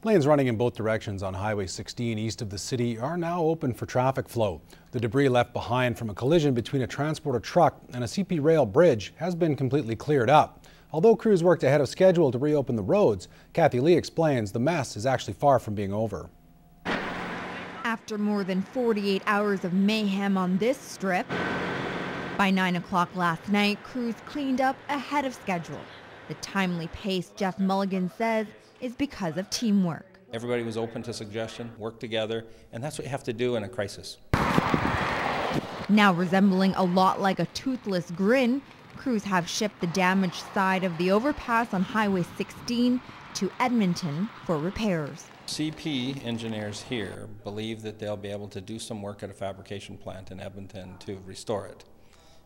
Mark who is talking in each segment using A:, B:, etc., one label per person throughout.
A: Lanes running in both directions on Highway 16 east of the city are now open for traffic flow. The debris left behind from a collision between a transporter truck and a CP rail bridge has been completely cleared up. Although crews worked ahead of schedule to reopen the roads, Kathy Lee explains the mess is actually far from being over.
B: After more than 48 hours of mayhem on this strip, by 9 o'clock last night, crews cleaned up ahead of schedule. The timely pace, Jeff Mulligan says, is because of teamwork.
C: Everybody was open to suggestion, worked together, and that's what you have to do in a crisis.
B: Now resembling a lot like a toothless grin, crews have shipped the damaged side of the overpass on Highway 16 to Edmonton for repairs.
C: CP engineers here believe that they'll be able to do some work at a fabrication plant in Edmonton to restore it.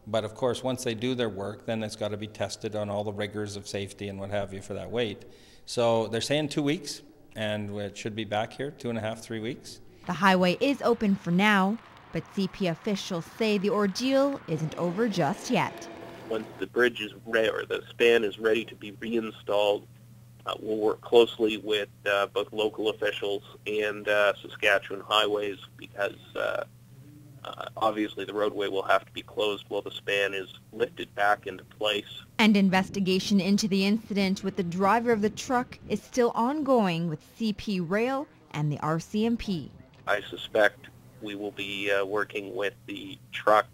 C: But of course, once they do their work, then it's got to be tested on all the rigors of safety and what have you for that weight. So they're saying 2 weeks, and it should be back here 2.5, 3 weeks.
B: The highway is open for now, but CP officials say the ordeal isn't over just yet.
D: Once the bridge is ready, or the span is ready to be reinstalled, we'll work closely with both local officials and Saskatchewan Highways, because obviously the roadway will have to be closed while the span is lifted back into place.
B: And investigation into the incident with the driver of the truck is still ongoing with CP Rail and the RCMP.
D: I suspect we will be working with the truck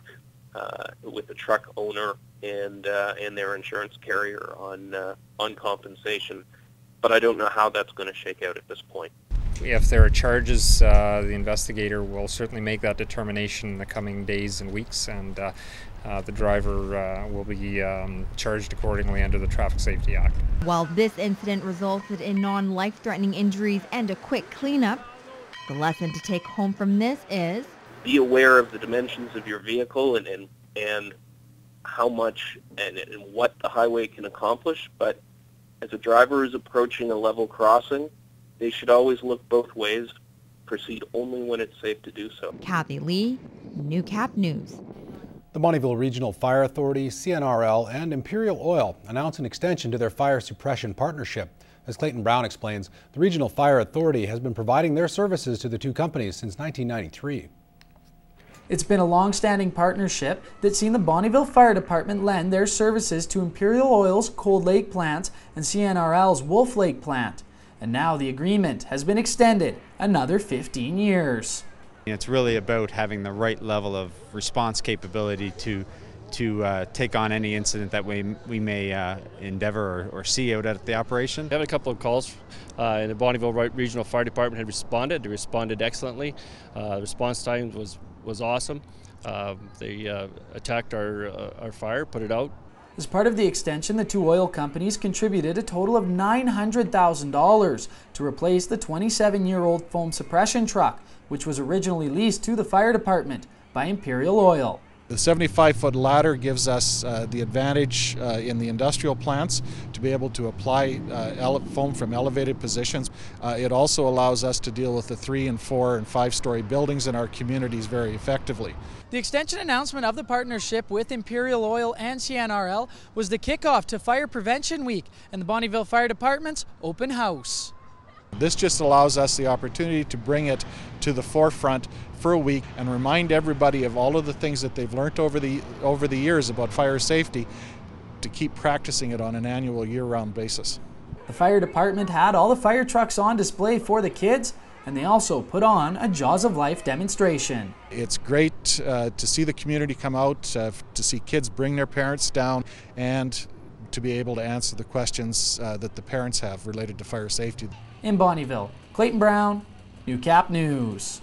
D: owner and their insurance carrier on compensation, but I don't know how that's going to shake out at this point.
E: If there are charges, the investigator will certainly make that determination in the coming days and weeks, and the driver will be charged accordingly under the Traffic Safety Act.
B: While this incident resulted in non-life-threatening injuries and a quick cleanup, the lesson to take home from this is:
D: be aware of the dimensions of your vehicle and how much and what the highway can accomplish, but as a driver is approaching a level crossing, they should always look both ways, proceed only when it's safe to do so.
B: Kathy Lee, Newcap News.
A: The Bonnyville Regional Fire Authority, CNRL, and Imperial Oil announced an extension to their fire suppression partnership. As Clayton Brown explains, the Regional Fire Authority has been providing their services to the two companies since 1993.
F: It's been a long-standing partnership that's seen the Bonnyville Fire Department lend their services to Imperial Oil's Cold Lake plant and CNRL's Wolf Lake plant. And now the agreement has been extended another 15 years.
G: It's really about having the right level of response capability to take on any incident that we may endeavor or see out at the operation.
H: We had a couple of calls, and the Bonnyville Regional Fire Department had responded. They responded excellently. The response time was awesome. They attacked our fire, put it out.
F: As part of the extension, the two oil companies contributed a total of $900,000 to replace the 27-year-old foam suppression truck, which was originally leased to the fire department by Imperial Oil.
I: The 75-foot ladder gives us the advantage in the industrial plants to be able to apply foam from elevated positions. It also allows us to deal with the 3-, 4-, and 5-story buildings in our communities very effectively.
F: The extension announcement of the partnership with Imperial Oil and CNRL was the kickoff to Fire Prevention Week and the Bonnyville Fire Department's open house.
I: This just allows us the opportunity to bring it to the forefront for a week and remind everybody of all of the things that they've learned over the years about fire safety, to keep practicing it on an annual year-round basis.
F: The fire department had all the fire trucks on display for the kids, and they also put on a Jaws of Life demonstration.
I: It's great to see the community come out, to see kids bring their parents down, and to be able to answer the questions that the parents have related to fire safety.
F: In Bonnyville, Clayton Brown, Newcap News.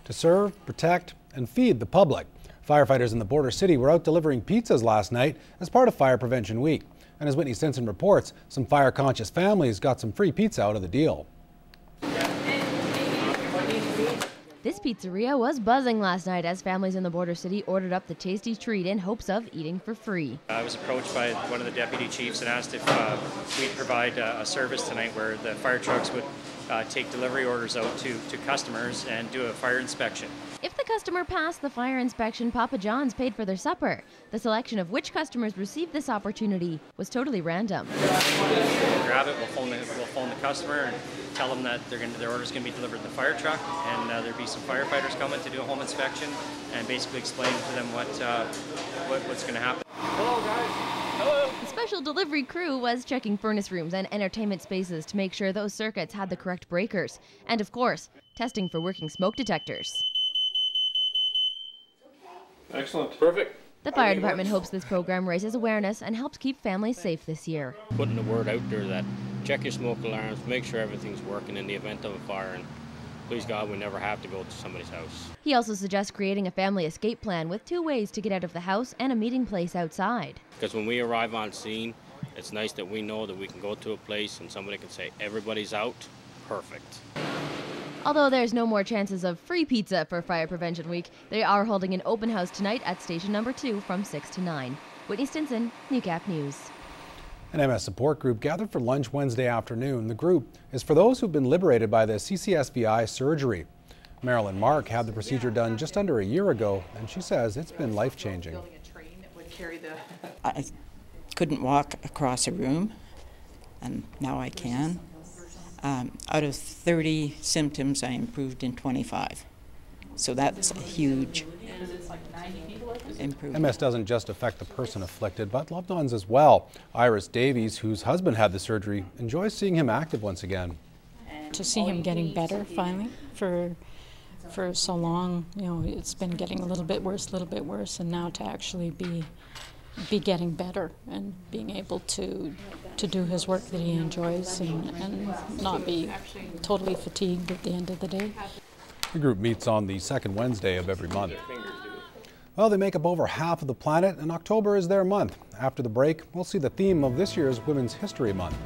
A: To serve, protect, and feed the public, firefighters in the border city were out delivering pizzas last night as part of Fire Prevention Week. And as Whitney Stinson reports, some fire-conscious families got some free pizza out of the deal.
J: This pizzeria was buzzing last night as families in the border city ordered up the tasty treat in hopes of eating for free.
K: I was approached by one of the deputy chiefs and asked if we'd provide a service tonight where the fire trucks would take delivery orders out to customers and do a fire inspection.
J: If the customer passed the fire inspection, Papa John's paid for their supper. The selection of which customers received this opportunity was totally random.
K: We'll grab it, we'll phone the customer, and tell them that their order's going to be delivered in the fire truck, and there'll be some firefighters coming to do a home inspection and basically explain to them what's going to happen.
L: Hello, guys. Hello.
J: The special delivery crew was checking furnace rooms and entertainment spaces to make sure those circuits had the correct breakers, and of course, testing for working smoke detectors.
L: Excellent. Perfect.
J: The fire department hopes this program raises awareness and helps keep families safe this year.
M: Putting the word out there that check your smoke alarms, make sure everything's working in the event of a fire, and please God we never have to go to somebody's house.
J: He also suggests creating a family escape plan with 2 ways to get out of the house and a meeting place outside.
M: Because when we arrive on scene, it's nice that we know that we can go to a place and somebody can say, everybody's out, perfect.
J: Although there's no more chances of free pizza for Fire Prevention Week, they are holding an open house tonight at station number 2 from 6 to 9. Whitney Stinson, Newcap News.
A: An MS support group gathered for lunch Wednesday afternoon. The group is for those who've been liberated by the CCSVI surgery. Marilyn Mark had the procedure done just under a year ago, and she says it's been life-changing.
N: I couldn't walk across a room, and now I can. Out of 30 symptoms, I improved in 25. So that's a huge improvement.
A: MS doesn't just affect the person afflicted, but loved ones as well. Iris Davies, whose husband had the surgery, enjoys seeing him active once again.
O: To see him getting better finally for so long, you know, it's been getting a little bit worse, and now to actually be getting better and being able to do his work that he enjoys and not be totally fatigued at the end of the day.
A: The group meets on the second Wednesday of every month. Well, they make up over half of the planet, and October is their month. After the break, we'll see the theme of this year's Women's History Month.